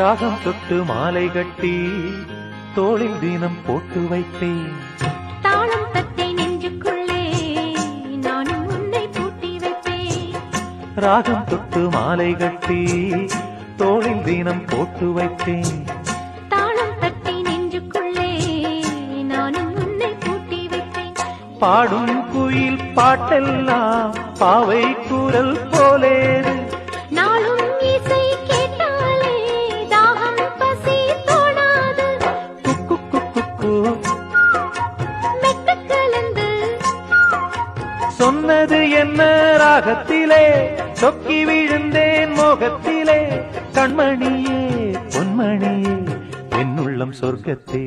ராகம் தொட்டு மாலை கட்டி தோளில் தினம் போட்டு வைத்தேன். தாளம் தட்டி நெஞ்சுக்குள்ளே நானும் உன்னை பூட்டி வைப்பேன். ராகம் தொட்டு மாலை கட்டி தோளில் தினம் போட்டு வைத்தேன். தாளம் தட்டி நெஞ்சுக்குள்ளே நானும் உன்னை பூட்டி வைப்பேன். பாடும் குயில் பாட்டெல்லாம் பாவை குரல் போலேது. நாளும் இசை கேட்டாலே தாகம் பசி தோணாது. குக்கு குக்கு மெட்டு கலந்து சொன்னது என்ன ராகத்திலே, சொக்கி விழுந்தேன் மோகத்திலே. கண்மணியே பொன்மணியே என்னுள்ளம் சொர்க்கத்திலே.